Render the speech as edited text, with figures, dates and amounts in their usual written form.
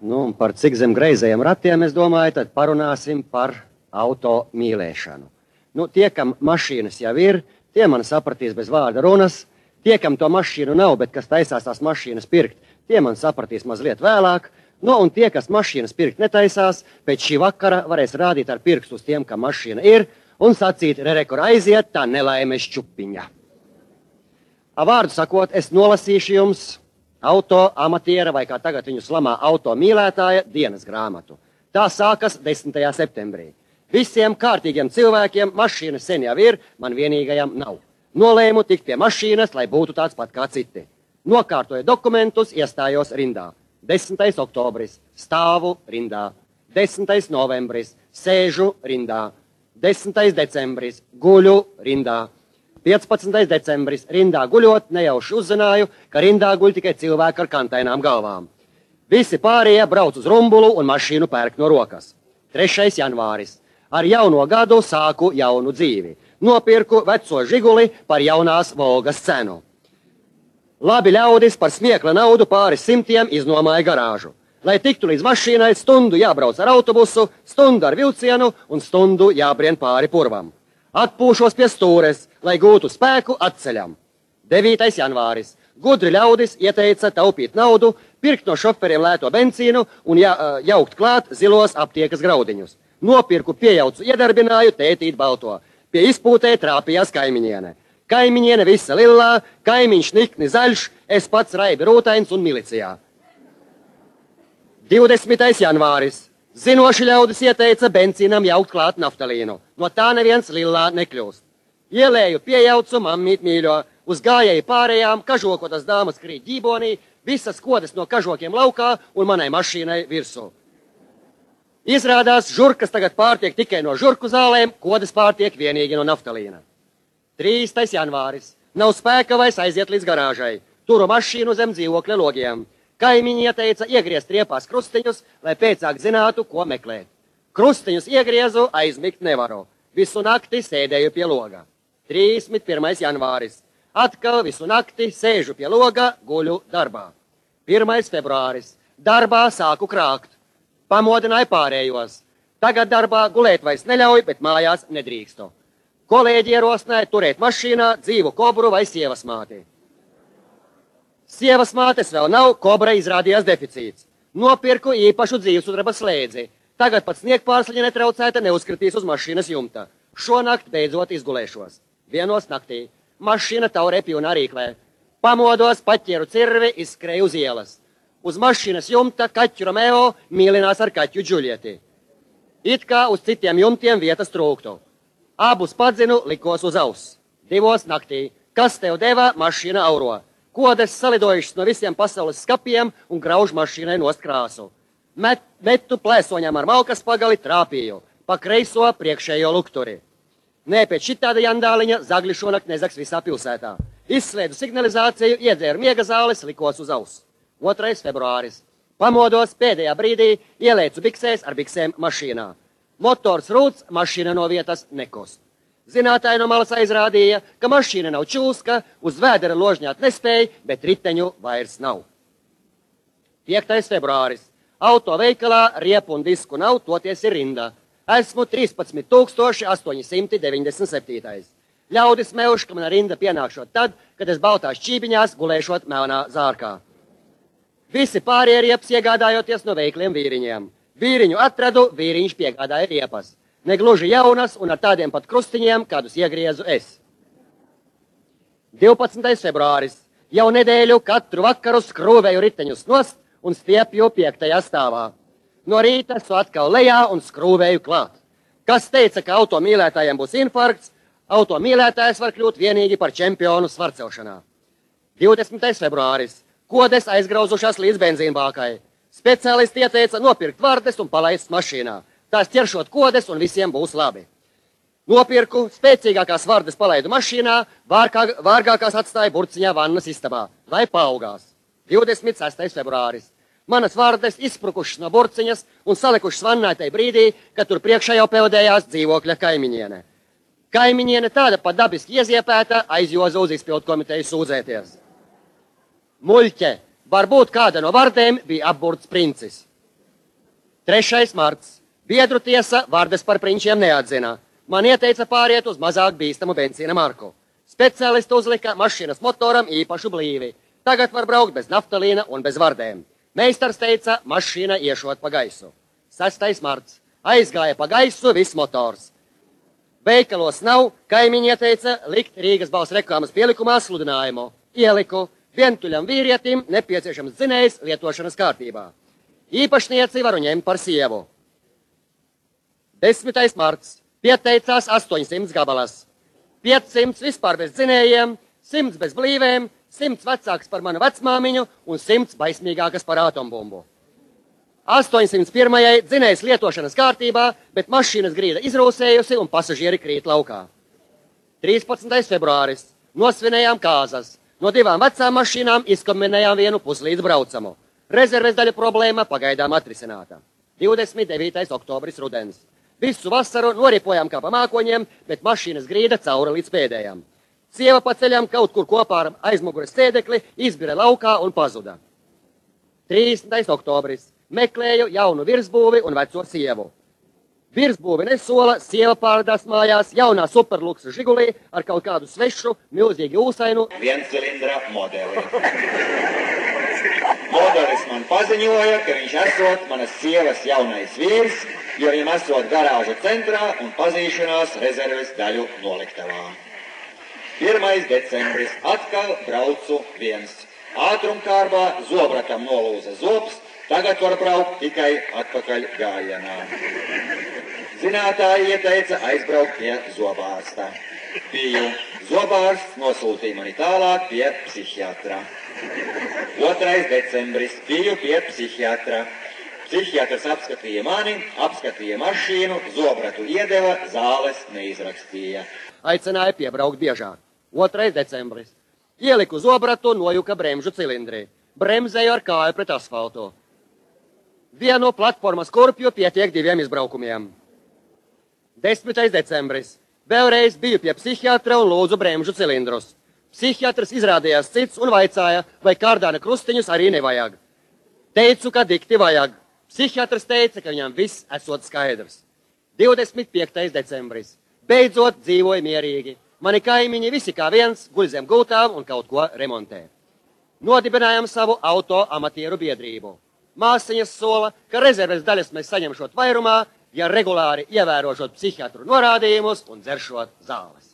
Nu, un par cik zem greizajiem ratiem, es domāju, tad parunāsim par auto mīlēšanu. Nu, tie, kam mašīnas jau ir, tie man sapratīs bez vārda runas. Tie, kam to mašīnu nav, bet kas taisās tās mašīnas pirkt, tie man sapratīs mazliet vēlāk. Nu, un tie, kas mašīnas pirkt netaisās, pēc šī vakara varēs rādīt ar pirkstu uz tiem, kam mašīna ir, un sacīt, rekur aiziet tā nelaimes čupiņa. Vārdu sakot, es nolasīšu jums auto amatiera, vai kā tagad viņu slamā auto mīlētāja dienas grāmatu. Tā sākas 10. septembrī. Visiem kārtīgiem cilvēkiem mašīna sen jau ir, man vienīgajam nav. Nolēmu tikt pie mašīnas, lai būtu tāds pat kā citi. Nokārtoju dokumentus, iestājos rindā. 10. oktobris, stāvu rindā. 10. novembris, sēžu rindā. 10. decembris, guļu rindā. 15. decembris, rindā guļot, nejauši uzzināju, ka rindā guļ tikai cilvēki ar kantainām galvām. Visi pārējie brauc uz rumbulu un mašīnu pērk no rokas. 3. janvāris. Ar jauno gadu sāku jaunu dzīvi. Nopirku veco žiguli par jaunās Volgas cenu. Labi ļaudis par smiekla naudu pāris simtiem iznomāja garāžu. Lai tiktu līdz mašīnai, stundu jābrauc ar autobusu, stundu ar vilcienu un stundu jābrien pāri purvam. Atpūšos pie stūres, lai gūtu spēku atceļam. 9. janvāris. Gudri ļaudis ieteica taupīt naudu, pirkt no šoferiem lēto benzīnu un jaukt klāt zilos aptiekas graudiņus. Nopirku, piejaucu, iedarbināju, tētīt balto. Pie izpūtē trāpījās kaimiņiene. Kaimiņiene visa lillā, kaimiņš nikni zaļš, es pats raibi rūtains un milicijā. 20. janvāris. Zinoši ļaudis ieteica benzīnam jaukt klāt naftalīnu. No tā neviens lillā nekļūst. Ielēju, piejaucu, mammīt mīļo. Uz gājēju pārējām, kažokotas dāmas krīt ģībonī, visas kodas no kažokiem laukā un manai mašīnai virsū. Izrādās, žurkas tagad pārtiek tikai no žurku zālēm, kodas pārtiek vienīgi no naftalīna. 3. janvāris. Nav spēka vairs aiziet līdz garāžai. Turu mašīnu zem dzīvokļa logiem. Kaimiņi ieteica iegriezt riepās krustiņus, lai pēcāk zinātu, ko meklēt. Krustiņus iegriezu, aizmigt nevaru. Visu nakti sēdēju pie loga. 31. janvāris. Atkal visu nakti sēžu pie loga, guļu darbā. 1. februāris. Darbā sāku krākt. Pamodināju pārējos. Tagad darbā gulēt vairs neļauj, bet mājās nedrīkstu. Kolēģi ierosināja turēt mašīnā dzīvu kobru vai sievas māti. Sievas mātes vēl nav, kobra izrādījās deficīts. Nopirku īpašu dzīvesudraba slēdzi. Tagad pat sniegpārsliņa netraucēta neuzkritīs uz mašīnas jumta. Šonakt beidzot izgulēšos. 1 naktī. Mašīna taurē pilnā rīklē. Pamodos, paķieru cirvi, izskrēju uz ielas. Uz mašīnas jumta kaķu Romeo mīlinās ar kaķu Džulieti. It kā uz citiem jumtiem vietas trūktu. Abus padzinu, likos uz auss. 2 naktī. Kas tev deva? Mašīna auro. Kodes salidojušas no visiem pasaules skapiem un grauž mašīnai nost krāsu. Metu plēsoņām ar malkas pagali, trāpīju. Pa kreiso priekšējo lukturi. Nē, pēc šitāda jandāliņa zagļi šonakt nezags visā pilsētā. Izslēdzu signalizāciju, iedzēru miega zāles, likos uz auss. 2. februāris. Pamodos pēdējā brīdī, ielēcu biksēs ar biksēm mašīnā. Motors rūc, mašīna no vietas nekust. Zinātāji no malas aizrādīja, ka mašīna nav čūska, uz vēdera ložņāt nespēja, bet riteņu vairs nav. 5. februāris. Auto veikalā riepu un disku nav, toties ir rinda. Esmu 13,897. Ļaudis meuš, ka mana rinda pienākšot tad, kad es baltās čībiņās gulēšot melnā zārkā. Visi pārējie riepas iegādājoties no veikliem vīriņiem. Vīriņu atradu, vīriņš piegādāja riepas. Negluži jaunas un ar tādiem pat krustiņiem, kādus iegriezu es. 12. februāris. Jau nedēļu katru vakaru skrūvēju riteņus nost un stiepju 5. stāvā. No rīta esmu atkal lejā un skrūvēju klāt. Kas teica, ka auto mīlētājiem būs infarkts, auto mīlētājs var kļūt vienīgi par čempionu svarcelšanā. 20. februāris. Kodes aizgrauzušās līdz benzīnbākai. Speciālisti ieteica nopirkt vardes un palaist mašīnā. Tās ķeršot kodes un visiem būs labi. Nopirku, spēcīgākās vardes palaidu mašīnā, vārgākās atstāja burciņā vannas istabā, lai paaugās. 26. februāris. Manas vardes izsprukušas no burciņas un salikušas vannā tai brīdī, kad tur priekšā jau peldējās dzīvokļa kaimiņiene. Kaimiņiene tāda pat dabiski ieziepēta, aizjoza uz izpildu komiteju sūdzēties. Muļķe, varbūt kāda no vardēm bija apburts princis. 3. marts. Biedru tiesa Vardes par prinčiem neatzina. Man ieteica pāriet uz mazāk bīstamu benzīna marku. Speciālisti uzlika mašīnas motoram īpašu blīvi. Tagad var braukt bez naftalīna un bez vardēm. Meistars teica, mašīna iešot pa gaisu. 6. marts. Aizgāja pa gaisu viss motors. Veikalos nav, kaimiņi ieteica likt Rīgas balss reklāmas pielikumā sludinājumu. Ieliku, vientuļam vīrietim nepieciešams dzinējs lietošanas kārtībā. Īpašnieci varu ņemt par sievu. 10. marts. Pieteicās 800 gabalas. 500 vispār bez dzinējiem, 100 bez blīvēm, 100 vecāks par manu vecmāmiņu un 100 baismīgākas par atombumbu. 801. dzinējs lietošanas kārtībā, bet mašīnas grīda izrūsējusi un pasažieri krīt laukā. 13. februāris. Nosvinējām kāzas. No 2 vecām mašīnām izkombinējām vienu puslīdz braucamu. Rezerves daļa problēma pagaidām atrisināta. 29. oktobris rudens. Visu vasaru noripojām kā pa mākoņiem, bet mašīnas grīda caura līdz pēdējām. Sieva pa ceļam kaut kur kopā ar aizmugures sēdekli izbira laukā un pazuda. 30. oktobris. Meklēju jaunu virsbūvi un veco sievu. Virsbūvi nesola, sieva pārdās mājās jaunā superluksa Žigulī ar kaut kādu svešu, milzīgi ūsainu viencilindra modeli. Modelis man paziņoja, ka viņš esot manas sievas jaunais vīrs, jo viņam esot garāžu centrā un pazīšanās rezerves daļu noliktavā. 1. decembris. Atkal braucu viens. Ātrumkārbā zobratam nolūza zobs, tagad var braukt tikai atpakaļ gājienā. Zinātāji ieteica aizbraukt pie zobārsta. Biju zobārsts, nosūtīja mani tālāk pie psihiatra. 2. decembris. Biju pie psihiatra. Psihiatrs apskatīja mani, apskatīja mašīnu, zobratu iedeva, zāles neizrakstīja. Aicināja piebraukt biežāk. 2. decembris. Ieliku zobratu, nojuka bremžu cilindri. Bremzēju ar kāju pret asfaltu. Vienu platformas kurpju pietiek 2 izbraukumiem. 10. decembris. Vēlreiz biju pie psihiatra un lūdzu bremžu cilindrus. Psihiatrs izrādījās cits un vaicāja, vai kārdāna krustiņus arī nevajag. Teicu, ka dikti vajag. Psihiatrs teica, ka viņam viss esot skaidrs. 25. decembris. Beidzot dzīvoju mierīgi. Mani kaimiņi visi kā viens guļ zem gultām un kaut ko remontē. Nodibinājām savu auto amatieru biedrību. Māsiņas sola, ka rezerves daļas mēs saņemšot vairumā, ja regulāri ievērošot psihiatru norādījumus un dzeršot zāles.